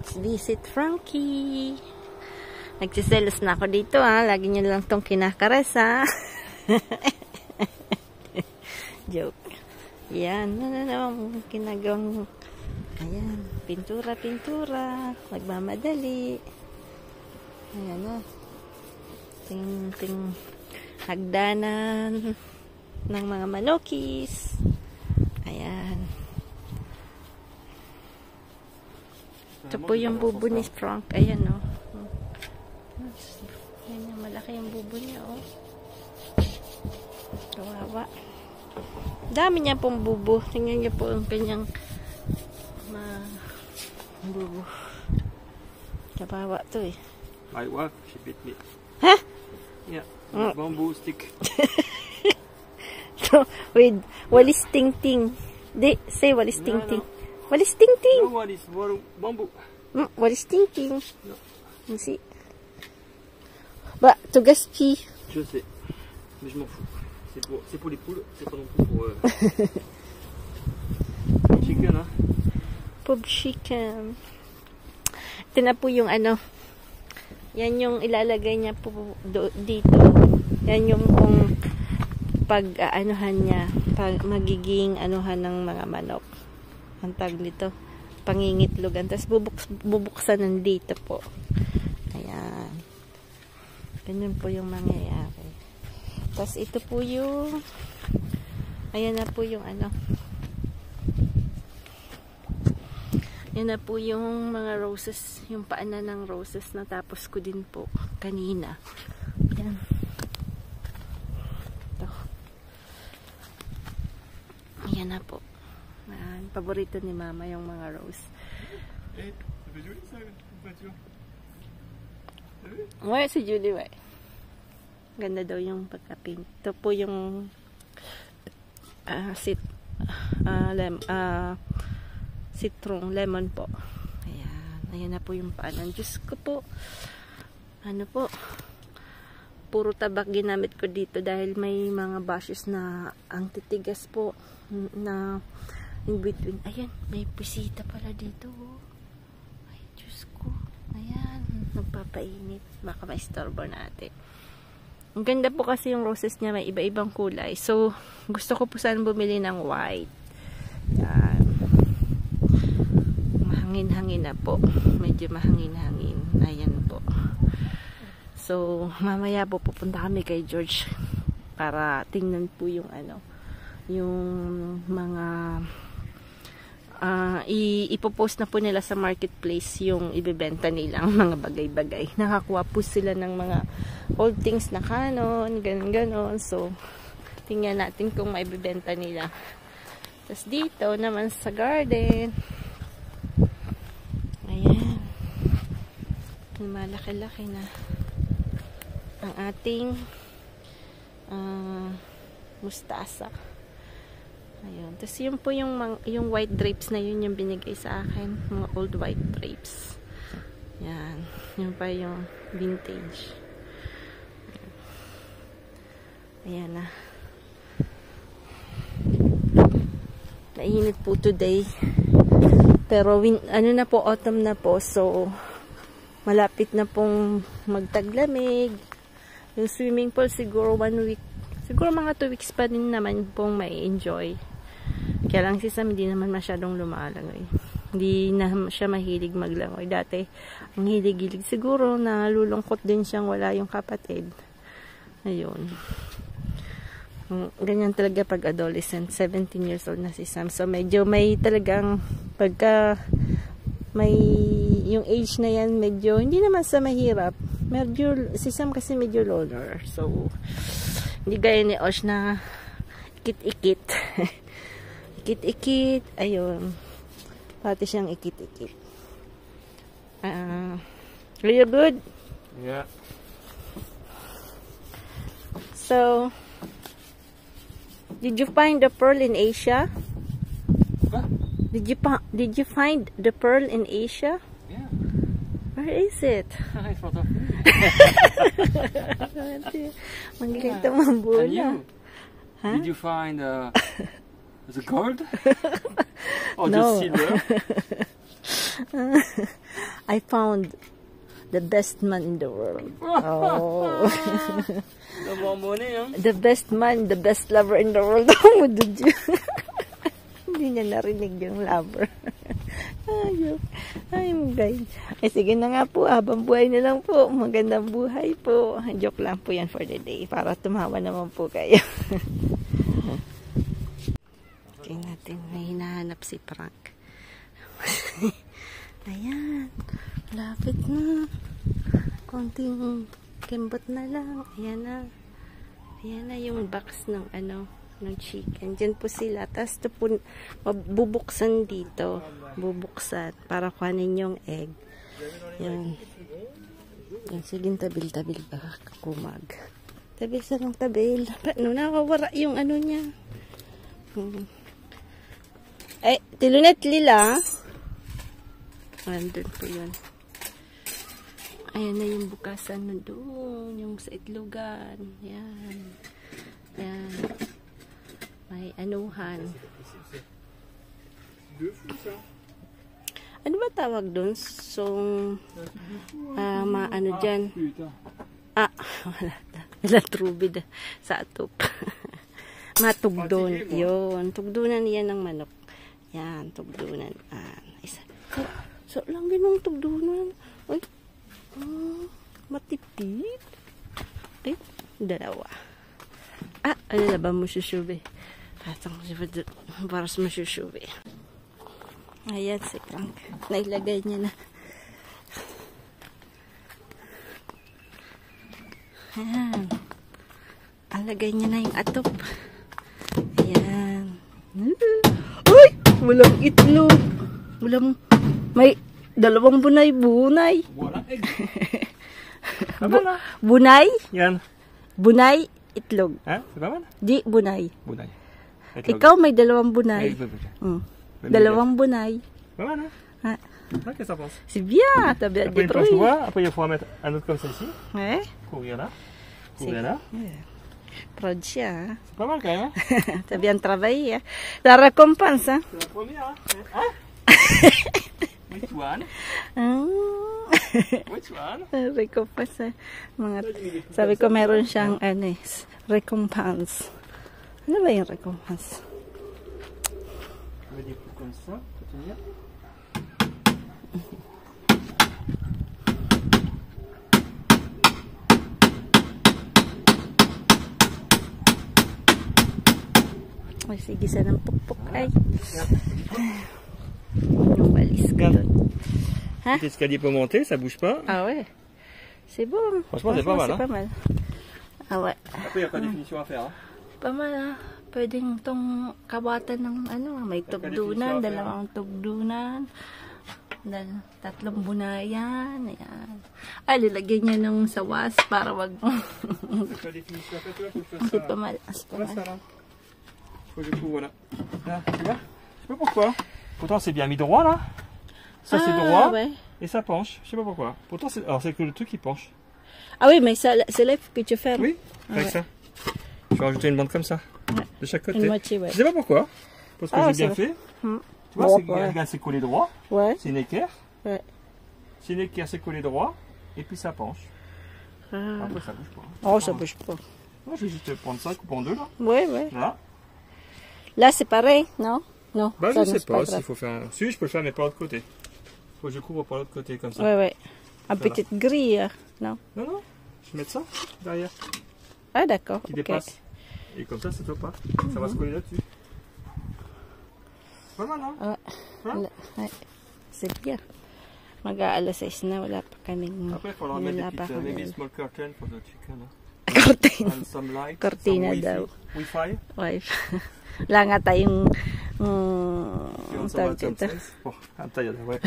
Let's visit Frankie. Nagsiselos na ako dito ha. Lagi niyo lang tong kinakares ha. Joke. Yan. Kinagawang ayan. Pintura. Magmamadali. Ayan o. Ting hagdanan ng mga manokis. Ayan. Ito po yung bubo ni Frank. Ayan o. Ayan yung malaki yung bubo niya o. Kawawa. Dami niya pong bubo. Tingnan niyo po ang kanyang bubo. Kawawa to eh. My wife, she bit me. Huh? Yeah. Bamboo stick. So, with walis ting-ting. Di, say walis ting-ting. Walis ting-ting. No, what is bamboo? Walis ting-ting. No. You see? Bah, tugas qui? Je sais. Mais je m'en fous. C'est pour les poules, c'est pas non plus pour chicken, hein? Pub chicken. Ito na po yung ano. Yan yung ilalagay niya po dito. Yan yung kung pag-anuhan niya, pag magiging anuhan ng mga manok. Ang tag nito, pangingitlogan. Tapos bubuksan ng dito po. Ayan. Ganyan po yung mangyayari. Tapos ito po yung ayan na po yung ano. Yan na po yung mga roses, yung paanan ng roses na tapos ko din po kanina. Yan. Ito. Yan na po. Paborito ni Mama yung mga rose. Why si Julie, why? Ganda daw yung pagka-pink. Ito po yung citron lemon po. Ayan. Ayan na po yung paanan. Diyos ko po. Ano po. Puro tabak ginamit ko dito dahil may mga bashes na ang titigas po na in between. Ayan. May pisita pala dito. Ay, Diyos ko. Ayan. Nagpapainit. Baka ma-istorbo natin. Ang ganda po kasi yung roses niya. May iba-ibang kulay. So, gusto ko po sana bumili ng white. Ayan. Mahangin-hangin na po. Medyo mahangin-hangin. Ayan po. So, mamaya po pupunta kami kay George para tingnan po yung ano, yung mga ipopost na po nila sa marketplace yung ibebenta nilang mga bagay-bagay. Nakakuha po sila ng mga old things na Canon, ganon-ganon. So, tingnan natin kung maibebenta nila. Tapos dito naman sa garden, ayan, malaki-laki na ang ating mustasa. Ayun. Tapos yun po yung white drapes na yun yung binigay sa akin. Mga old white drapes. Yan. Yun pa yung vintage. Ayan na. Nainit po today. Pero ano na po, autumn na po. So, malapit na pong magtaglamig. Yung swimming pool siguro 1 week. Siguro mga 2 weeks pa din naman pong may enjoy. Kaya lang si Sam hindi naman masyadong lumalangoy. Hindi na siya mahilig maglangoy. Dati, ang hilig-hilig. Siguro nalulungkot din siyang wala yung kapatid. Ayun. Ganyan talaga pag adolescent. 17 years old na si Sam. So, medyo may talagang pagka may yung age na yan, medyo hindi naman sa mahirap. Medyo, si Sam kasi medyo loner. So, hindi gaya ni Osh na ikit-ikit. Ikit-ikit. Ayun. Pati siyang ikit-ikit. Are you good? Yeah. So, did you find the pearl in Asia? What? Did you find the pearl in Asia? Yeah. Where is it? In front of me. Mangilito mambula. Huh? Did you find the gold? Or No. just silver? I found the best man in the world. Oh. The best man, the best lover in the world. Hindi niya narinig yung lover. Ay, guys. Ay, sige na nga po. Habang buhay na lang po. Magandang buhay po. Joke lang po yan for the day. Para tumawa naman po kayo. Tingnan natin. May hinahanap si Frank. Ayan. Lapit na. Konting kembot na lang. Ayan na. Ayan na yung box ng ng chicken. Diyan po sila. Tapos ito po, bubuksan dito. Bubuksan. Para kuhanin yung egg. Yan. Yan. Sige, tabil-tabil ba? Kakumag. Tabil sa ng tabil. Paano? Nakawara yung niya. Ay, tilunet lila. Andun po yun. Ayan na yung bukasan na doon. Yung sa itlogan. Yan. Yan. May anuhan. Ano ba tawag doon? So, maano dyan? Wala trubid sa atop. Matugdon. Yun. Tugdunan yan ng manok. Yan. Tugdunan. Isa. So lang ginong tugdunan. Ay. Matipid. Ay. Dalawa. Ano na ba mo susubi? Para sa masusubi. Ayan si Frank. Nailagay niya na. Ayan. Alagay niya na yung atop. Ayan. Ay! Walang itlog. May dalawang bunay. Bunay? Yan. Bunay, itlog. Ha? Di, bunay. Bunay. Ikaw may dalawang bunay. Dalawang bunay. Voilà. Ah. Qu'est-ce que ça pense? C'est bien, t'as bien Après, une planche noire, après il faut en mettre un autre comme ça ici. Ouais. Courir là. Courir là. Proud siya. C'est pas mal quand même. T'as bien travaillé. La récompense, hein? C'est la première, hein? Which one? Which one? Recompense. Sabi ko meron siyang recompense. Ano ba yung recompense? On va dire comme ça, pour tenir. Ay, sige sa ng pukpuk ay. Yung walis ko doon. Hein? L'escalier peut monter, ça bouge pas. Ah ouais. C'est bon. Franchement, c'est pas mal. C'est pas mal. Ah ouais. Après, il n'y a pas de définition à faire. Hein? Pas mal. Pwedeng tong kabatan ng may tugdunan, dalawang tugdunan, tatlong bunayan, ayan. Ay, lalagyan niya ng sawas para wag c'est pas mal, c'est pas mal. Faut que je couvre là. Là, tu vois? Je sais pas pourquoi. Pourtant, c'est bien mis droit là. Ça, c'est droit. Ouais. Et ça penche. Je sais pas pourquoi. Pourtant, c'est que le truc qui penche. Ah oui, mais ça, c'est là que tu fais. Oui, avec ça. Je vais rajouter une bande comme ça. Ouais. De chaque côté. Une moitié, ouais. Je sais pas pourquoi. Parce que j'ai bien fait. Tu vois, regarde, c'est collé droit. Ouais. C'est une équerre. Ouais. C'est une équerre, c'est collé droit. Et puis ça penche. Après, ça bouge pas. Oh, ça bouge pas. Moi, je vais juste prendre ça, couper en deux là. Ouais, ouais. Là. Là, c'est pareil, non? Non. Bah, je sais pas s'il faut faire. Si, je peux le faire, mais pas de l'autre côté. Faut que je couvre par l'autre côté comme ça. Ouais, ouais. Un petit grille, non? Non, non. Je vais mettre ça derrière. Ah, d'accord. Qui dépasse. Et comme ça, ça ne pas. Ça va se coller là-dessus. Pas mal, hein? Ouais. C'est bien. Mag-aalas 6 na, wala pa kaming... Après, il faudra mettre des petites, maybe small curtain for the chicken. Cortina. And some light. Cortina some daw. Wi-Fi. Wi-Fi. Wala nga tayong... tawag dito. Oh, I'm tired, ouais.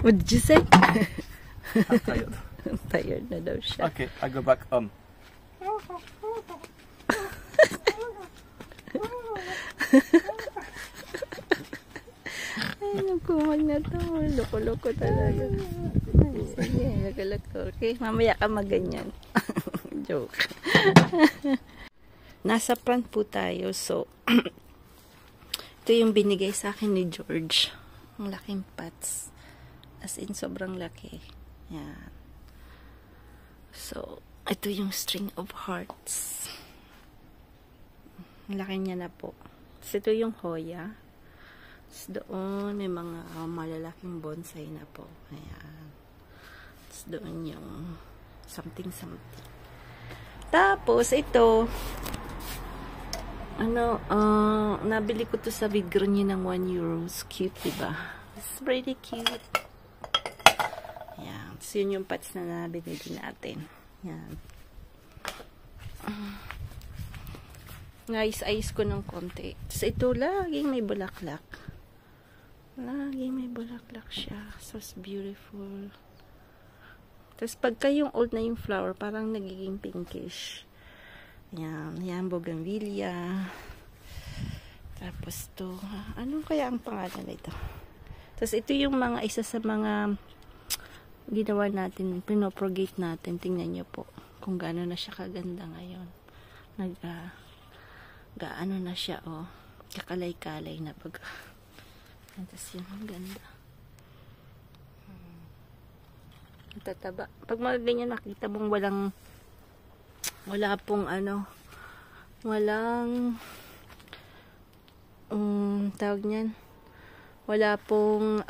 What did you say? I'm tired. Tired na daw siya. Okay, I go back home. Ay, nagkumag na to. Loko-loko talaga. Ay, sige, loko-loko. Okay, mamaya ka maganyan. Joke. Nasa front po tayo. So, Ito yung binigay sa akin ni George. Ang laking pots. As in, sobrang laki. Yan. So, ito yung string of hearts. Ang laki niya na po. So, ito yung Hoya. So, doon may mga malalaking bonsai na po. Ayan. So, doon yung something. Tapos, ito, nabili ko to sa Bigron ng €1. Cute, diba? It's pretty cute. Ayan. So, yun yung pots na binili natin. Ayan. Ayos ko ng konti. So, ito, laging may bulaklak. Laging may bulaklak siya. So, it's beautiful. Tapos, pagka yung old na yung flower, parang nagiging pinkish. Ayan. Ayan, bougainvillea. Tapos, to, anong kaya ang pangalan na ito? Tapos, ito yung mga, isa sa mga ginawa natin, pinopropagate natin. Tingnan nyo po kung gaano na siya kaganda ngayon. Gaano na siya, oh. Kakalay-kalay na pag. Tapos yun, ang ganda. Tataba. Pag mga ganyan, nakita mong wala pong tawag niyan, wala pong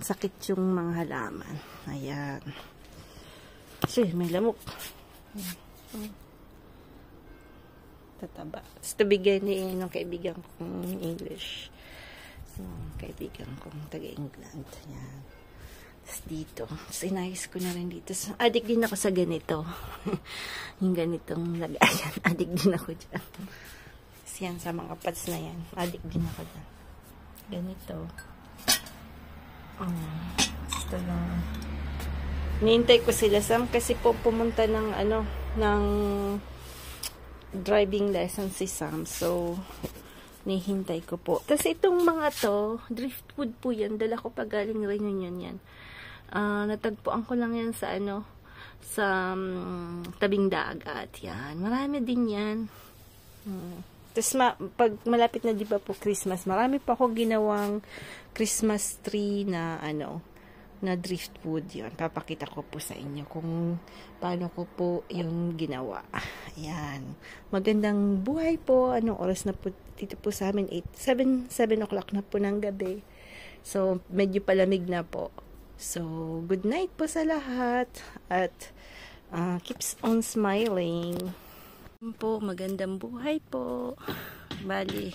sakit yung mga halaman. Ayan. Kasi may lamok. Tataba. Tapos bigay ni ng kaibigan kong English. So, kaibigan kong taga-England. Ayan. Tapos dito. Tapos inayos ko na rin dito. So, adik din ako sa ganito. Yung ganitong lagayan. Adik din ako dyan. Tapos yan sa mga pads na yan. Adik din ako dyan. Ganito. Ito lang. Niintay ko sila Sam kasi po pumunta ng driving lesson si Sam. So, nihintay ko po. Tapos itong mga to, driftwood po yan. Dala ko pa galing Reunion yan. Natagpuan ko lang yan sa tabing dagat. Yan. Marami din yan. Tapos pag malapit na di ba po Christmas, marami pa ako ginawang Christmas tree na na driftwood. Yun. Papakita ko po sa inyo kung paano ko po yung ginawa. Ayan. Magandang buhay po. Anong oras na po dito po sa amin? 7 o'clock na po ng gabi. So, medyo palamig na po. So, good night po sa lahat. At keeps on smiling. Po, magandang buhay po. Bali,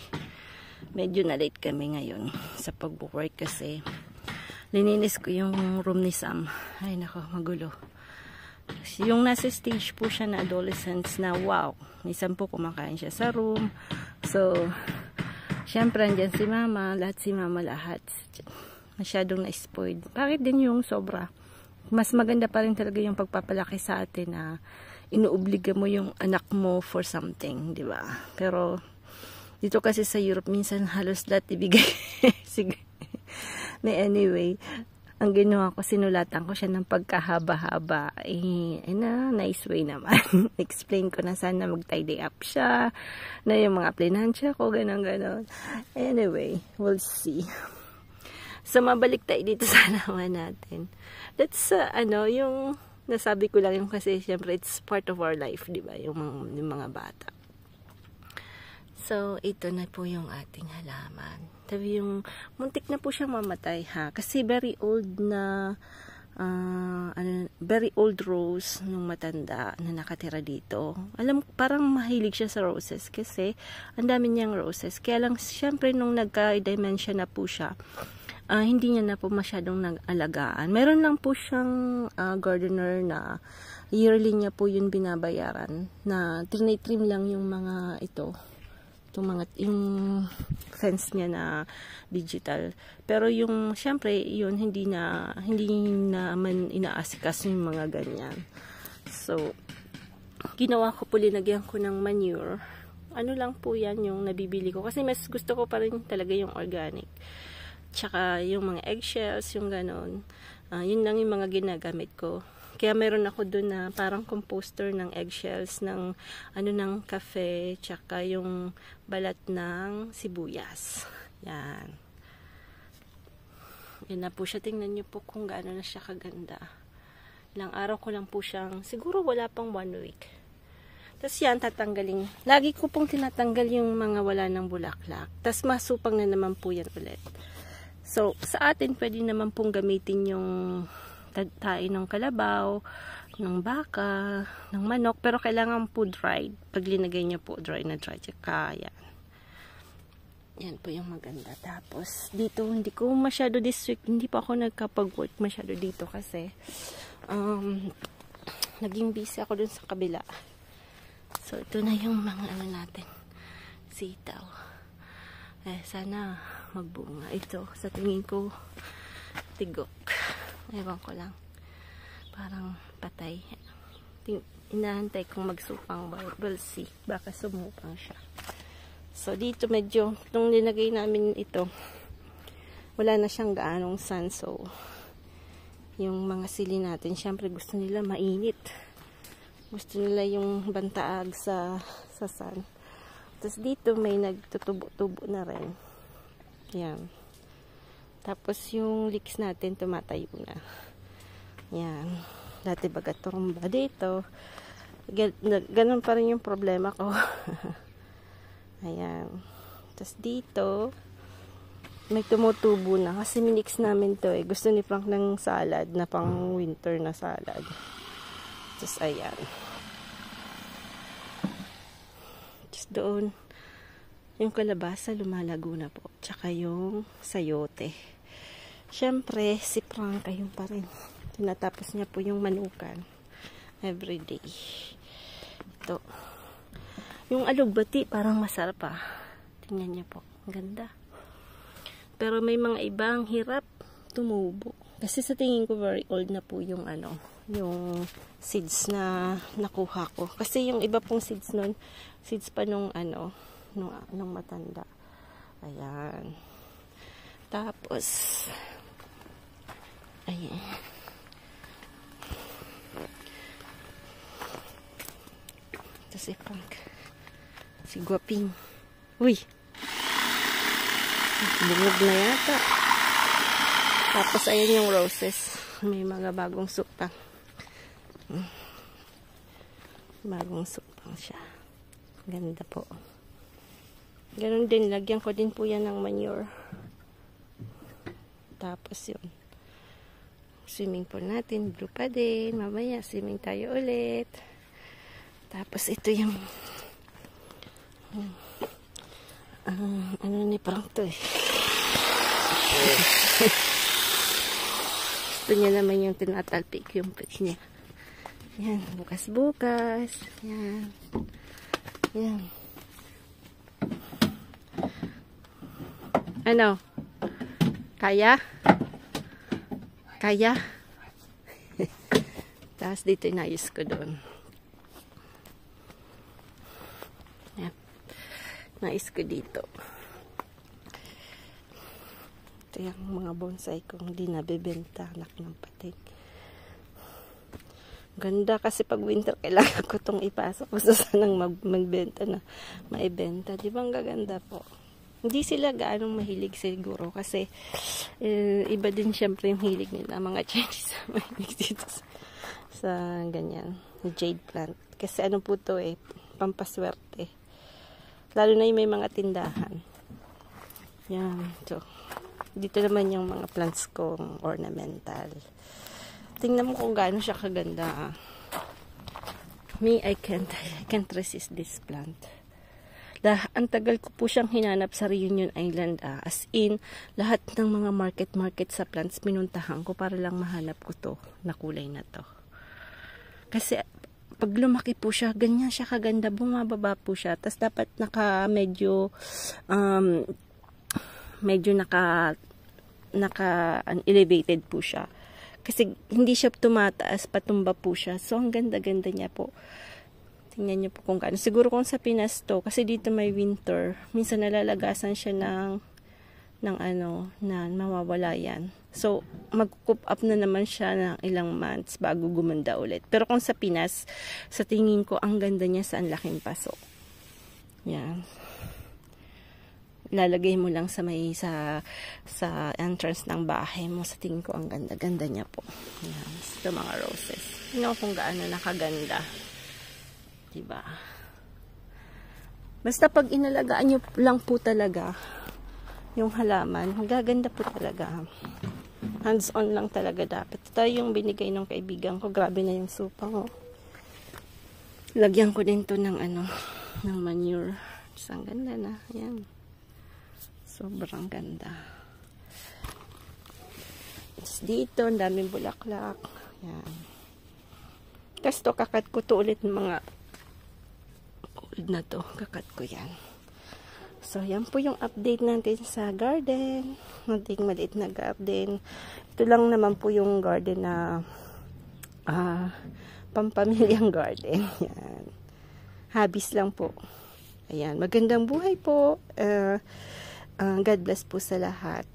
medyo na late kami ngayon sa pag-work kasi lininis ko yung room ni Sam. Ay nako, magulo. Yung nasa stage po siya na adolescence na wow, may Sam po kumakain siya sa room. So, syempre andyan si mama, lahat. Masyadong na-spoiled. Bakit din yung sobra? Mas maganda pa rin talaga yung pagpapalaki sa atin na inuobliga mo yung anak mo for something, di ba? Pero, dito kasi sa Europe, minsan halos lahat ibigay. Sige. Anyway, ang ginawa ko, sinulatan ko siya ng pagkahaba-haba. Nice way naman. Explain ko na sana mag-tidy up siya, na yung mga plinansya ko, ganon. Anyway, we'll see. So, mabalik tayo dito sa halaman natin. That's, yung nasabi ko lang yung kasi, syempre, it's part of our life, di ba? Yung mga bata. So, ito na po yung ating halaman. Tabi yung, muntik na po siyang mamatay ha. Kasi very old na, very old rose nung matanda na nakatira dito. Alam, parang mahilig siya sa roses kasi ang dami niyang roses. Kaya lang, syempre, nung nagka-dementia na po siya, hindi niya na po masyadong nag-alagaan. Meron lang po siyang gardener na yearly niya po yun binabayaran na trim lang yung mga yung fence niya na digital. Pero yung syempre yun hindi naman inaasikas yung mga ganyan. So ginawa ko po, linagyan ko ng manure. Ano lang po yan yung nabibili ko kasi mas gusto ko pa rin talaga yung organic. Tsaka yung mga eggshells, yung ganon. Yun lang yung mga ginagamit ko. Kaya meron ako dun na parang composter ng eggshells, ng ng kafe, tsaka yung balat ng sibuyas. Yan. Yan na po siya. Tingnan nyo po kung gaano na siya kaganda. Ilang araw ko lang po siyang, siguro wala pang 1 week. Tapos yan, tatanggalin. Lagi ko pong tinatanggal yung mga wala ng bulaklak. Tapos masupang na naman po yan ulit. So, sa atin, pwede naman pong gamitin yung tae ng kalabaw, ng baka, ng manok. Pero kailangan po dried. Pag linagay nyo po, dry na dry. Tsaka yan. Yan po yung maganda. Tapos, dito, hindi ko masyado this week, hindi pa ako nagkapag-work masyado dito kasi naging busy ako dun sa kabila. So, ito na yung mga natin. Sitaw. Sana magbunga. Ito, sa tingin ko, tigok. Ewan ko lang. Parang patay. Inahantay kong magsupang. We'll see. Baka sumupang siya. So, dito medyo, nung linagay namin ito, wala na siyang gaanong sun. So, yung mga sili natin, syempre gusto nila mainit. Gusto nila yung bantaag sa sun. Tapos dito may nagtutubo-tubo na rin. Yan. Tapos yung leeks natin tumatayo na. Yan. Dati baga turumba dito. Ganun pa rin yung problema ko. Ayan. Tapos dito may tumutubo na. Kasi minix namin to eh. Gusto ni Frank ng salad na pang winter na salad. Tapos ayan. Doon yung kalabasa lumalago na po, tsaka yung sayote. Syempre si Frank ayun pa rin, tinatapos niya po yung manukan everyday. Ito yung alugbati, parang masarap pa. Tingnan niyo po, ganda. Pero may mga ibang hirap tumubo kasi sa tingin ko very old na po yung yung seeds na nakuha ko. Kasi yung iba pong seeds nun, seeds pa nung nung matanda. Ayan. Tapos, ayan. Ito si Frank. Si Guaping. Uy! Bungog na yata. Tapos, ayan yung roses. May mga bagong supang. Bagong supang siya. Ganda po. Ganun din, lagyan ko din po yan ng manure. Tapos yun. Swimming pool natin, blue pa din. Mamaya, swimming tayo ulit. Tapos ito yung ano ni Frank to eh. Gusto niya naman yung tinatalpik yung pet niya. Yan, bukas-bukas. Yan. Yan. Ano? Kaya? Kaya? Tapos dito inayos ko doon. Yan. Nais ko dito. Ito yung mga bonsai kong di nabibenta, anak ng pating. Ganda kasi pag winter kailangan ko itong ipasok kung sanang magbenta na maibenta. Di ba ang gaganda po? Hindi sila gaanong mahilig siguro kasi iba din syempre yung hilig nila. Mga Chinese mahilig dito sa ganyan. Jade plant. Kasi ano po to eh, pampaswerte. Lalo na yung may mga tindahan. Yan. So, dito naman yung mga plants kong ornamental. Tingnan mo kung gaano siya kaganda. Me, I can't resist this plant. Ang tagal ko po siyang hinanap sa Reunion Island. As in, lahat ng mga market sa plants pinuntahan ko para lang mahanap ko to na kulay na to. Kasi pag lumaki po siya, ganyan siya kaganda. Bumababa po siya. Tapos dapat medyo elevated po siya. Kasi hindi siya tumataas, patumba po siya. So, ang ganda-ganda niya po. Tingnan niyo po kung gaano. Siguro kung sa Pinas to, kasi dito may winter, minsan nalalagasan siya ng na mawawala yan. So, mag-coop up na naman siya ng ilang months bago gumanda ulit. Pero kung sa Pinas, sa tingin ko, ang ganda niya sa ang laking paso. Yan. Lalagay mo lang sa entrance ng bahay mo. Sa tingin ko, ang ganda-ganda niya po. Yan. Ito mga roses. Tingnan kung gaano nakaganda. Diba? Basta pag inalagaan nyo lang po talaga yung halaman, magaganda po talaga. Hands-on lang talaga dapat. Ito yung binigay ng kaibigan ko. Grabe na yung supa ko. Lagyan ko din to ng ng manure. Ang ganda na. Ayan. Sobrang ganda. Tapos dito, ang daming bulaklak. Ayan. Tapos to, kakat ko to ulit ng mga old na to. Kakat ko yan. So, yan po yung update natin sa garden. Nating maliit na garden. Ito lang naman po yung garden na pampamilyang garden. Yan. Hobbies lang po. Ayan. Magandang buhay po. God bless po sa lahat.